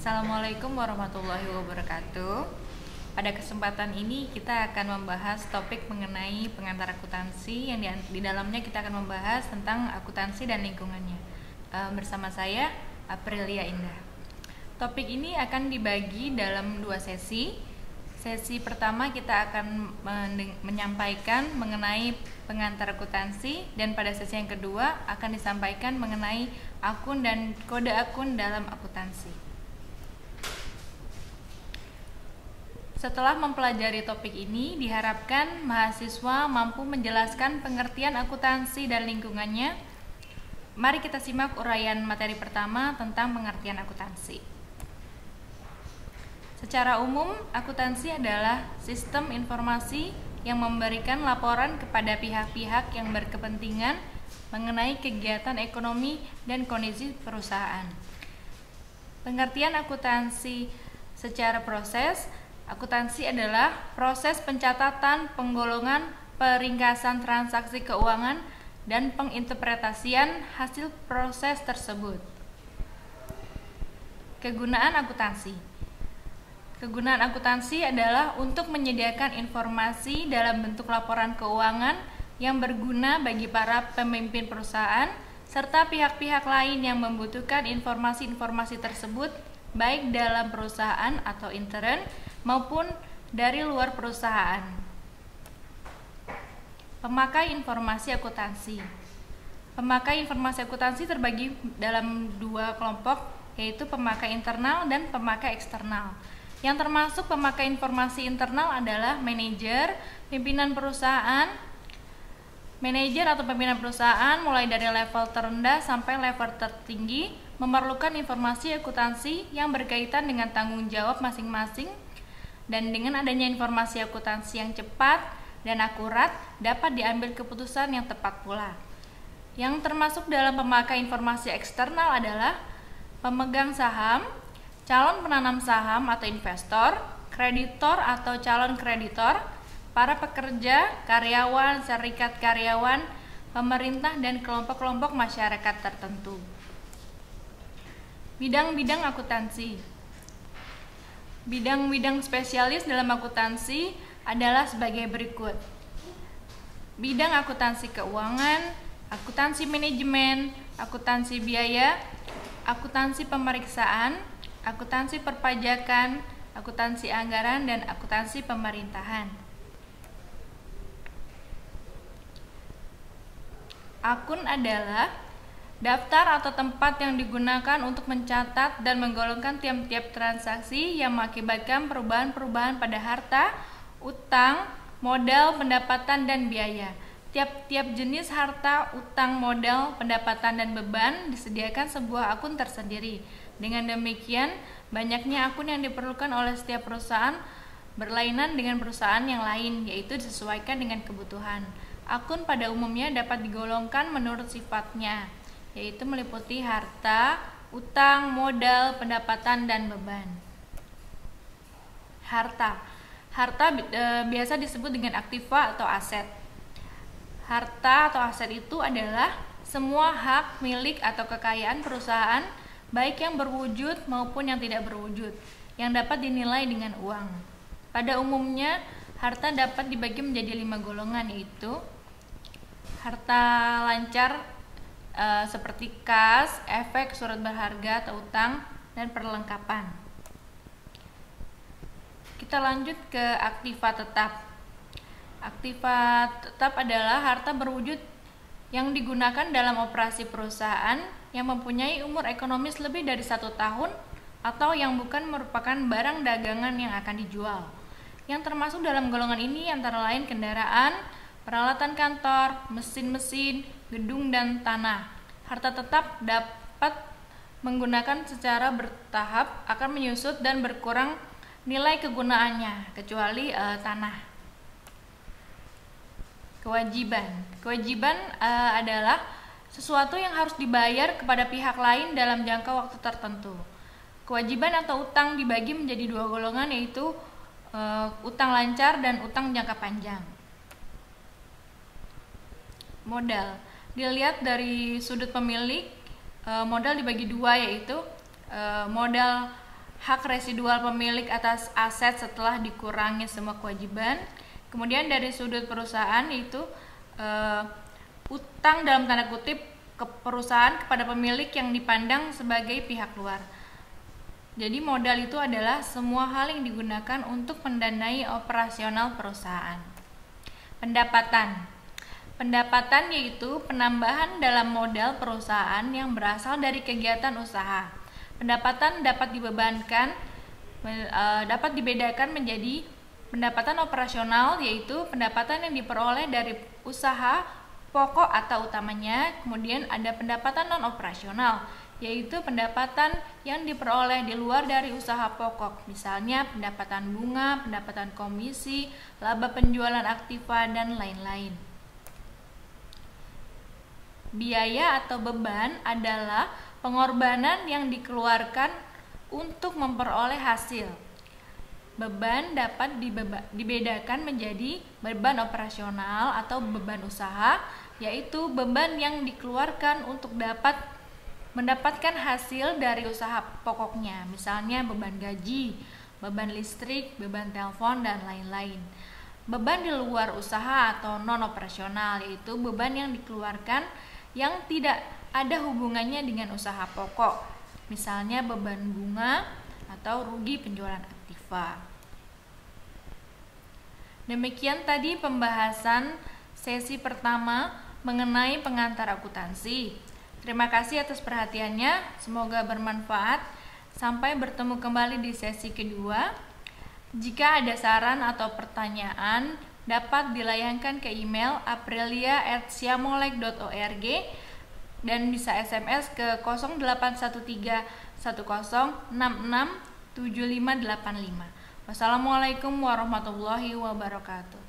Assalamualaikum warahmatullahi wabarakatuh. Pada kesempatan ini kita akan membahas topik mengenai pengantar akuntansi yang di dalamnya kita akan membahas tentang akuntansi dan lingkungannya. Bersama saya Aprilia Indah. Topik ini akan dibagi dalam 2 sesi. Sesi pertama kita akan menyampaikan mengenai pengantar akuntansi, dan pada sesi yang kedua akan disampaikan mengenai akun dan kode akun dalam akuntansi. Setelah mempelajari topik ini, diharapkan mahasiswa mampu menjelaskan pengertian akuntansi dan lingkungannya. Mari kita simak uraian materi pertama tentang pengertian akuntansi. Secara umum, akuntansi adalah sistem informasi yang memberikan laporan kepada pihak-pihak yang berkepentingan mengenai kegiatan ekonomi dan kondisi perusahaan. Pengertian akuntansi secara proses. Akuntansi adalah proses pencatatan, penggolongan, peringkasan transaksi keuangan, dan penginterpretasian hasil proses tersebut. Kegunaan akuntansi. Kegunaan akuntansi adalah untuk menyediakan informasi dalam bentuk laporan keuangan yang berguna bagi para pemimpin perusahaan serta pihak-pihak lain yang membutuhkan informasi-informasi tersebut, baik dalam perusahaan atau intern maupun dari luar perusahaan. Pemakai informasi akuntansi. Pemakai informasi akuntansi terbagi dalam 2 kelompok, yaitu pemakai internal dan pemakai eksternal. Yang termasuk pemakai informasi internal adalah manajer, pimpinan perusahaan. Manajer atau pimpinan perusahaan mulai dari level terendah sampai level tertinggi memerlukan informasi akuntansi yang berkaitan dengan tanggung jawab masing-masing, dan dengan adanya informasi akuntansi yang cepat dan akurat dapat diambil keputusan yang tepat pula. Yang termasuk dalam pemakai informasi eksternal adalah pemegang saham, calon penanam saham atau investor, kreditor atau calon kreditor, para pekerja, karyawan, serikat karyawan, pemerintah, dan kelompok-kelompok masyarakat tertentu. Bidang-bidang akuntansi. Bidang-bidang spesialis dalam akuntansi adalah sebagai berikut. Bidang akuntansi keuangan, akuntansi manajemen, akuntansi biaya, akuntansi pemeriksaan, akuntansi perpajakan, akuntansi anggaran, dan akuntansi pemerintahan. Akun adalah daftar atau tempat yang digunakan untuk mencatat dan menggolongkan tiap-tiap transaksi yang mengakibatkan perubahan-perubahan pada harta, utang, modal, pendapatan, dan biaya. Tiap-tiap jenis harta, utang, modal, pendapatan, dan beban disediakan sebuah akun tersendiri. Dengan demikian, banyaknya akun yang diperlukan oleh setiap perusahaan berlainan dengan perusahaan yang lain, yaitu disesuaikan dengan kebutuhan. Akun pada umumnya dapat digolongkan menurut sifatnya, yaitu meliputi harta, utang, modal, pendapatan, dan beban. Harta biasa disebut dengan aktiva atau aset. Harta atau aset itu adalah semua hak, milik, atau kekayaan perusahaan, baik yang berwujud maupun yang tidak berwujud, yang dapat dinilai dengan uang. Pada umumnya, harta dapat dibagi menjadi 5 golongan, yaitu harta lancar seperti kas, efek, surat berharga atau utang, dan perlengkapan. Kita lanjut ke aktiva tetap. Aktiva tetap adalah harta berwujud yang digunakan dalam operasi perusahaan yang mempunyai umur ekonomis lebih dari 1 tahun atau yang bukan merupakan barang dagangan yang akan dijual. Yang termasuk dalam golongan ini antara lain kendaraan, peralatan kantor, mesin-mesin, gedung, dan tanah. Harta tetap dapat menggunakan secara bertahap, akan menyusut dan berkurang nilai kegunaannya, kecuali tanah. Kewajiban adalah sesuatu yang harus dibayar kepada pihak lain dalam jangka waktu tertentu. Kewajiban atau utang dibagi menjadi 2 golongan, yaitu utang lancar dan utang jangka panjang. Modal dilihat dari sudut pemilik, modal dibagi 2, yaitu modal hak residual pemilik atas aset setelah dikurangi semua kewajiban. Kemudian dari sudut perusahaan yaitu utang dalam tanda kutip ke perusahaan kepada pemilik yang dipandang sebagai pihak luar. Jadi modal itu adalah semua hal yang digunakan untuk mendanai operasional perusahaan. Pendapatan yaitu penambahan dalam modal perusahaan yang berasal dari kegiatan usaha. Pendapatan dapat dibedakan menjadi pendapatan operasional, yaitu pendapatan yang diperoleh dari usaha pokok atau utamanya. Kemudian ada pendapatan non operasional, yaitu pendapatan yang diperoleh di luar dari usaha pokok, misalnya pendapatan bunga, pendapatan komisi, laba penjualan aktiva, dan lain-lain. Biaya atau beban adalah pengorbanan yang dikeluarkan untuk memperoleh hasil. Beban dapat dibedakan menjadi beban operasional atau beban usaha, yaitu beban yang dikeluarkan untuk dapat mendapatkan hasil dari usaha pokoknya, misalnya beban gaji, beban listrik, beban telepon, dan lain-lain. Beban di luar usaha atau non operasional yaitu beban yang dikeluarkan yang tidak ada hubungannya dengan usaha pokok, misalnya beban bunga atau rugi penjualan aktiva. Demikian tadi pembahasan sesi pertama mengenai pengantar akuntansi. Terima kasih atas perhatiannya, semoga bermanfaat. Sampai bertemu kembali di sesi kedua. Jika ada saran atau pertanyaan, dapat dilayangkan ke email aprilia@siamolek.org dan bisa SMS ke 0813 1066 7585. Wassalamualaikum warahmatullahi wabarakatuh.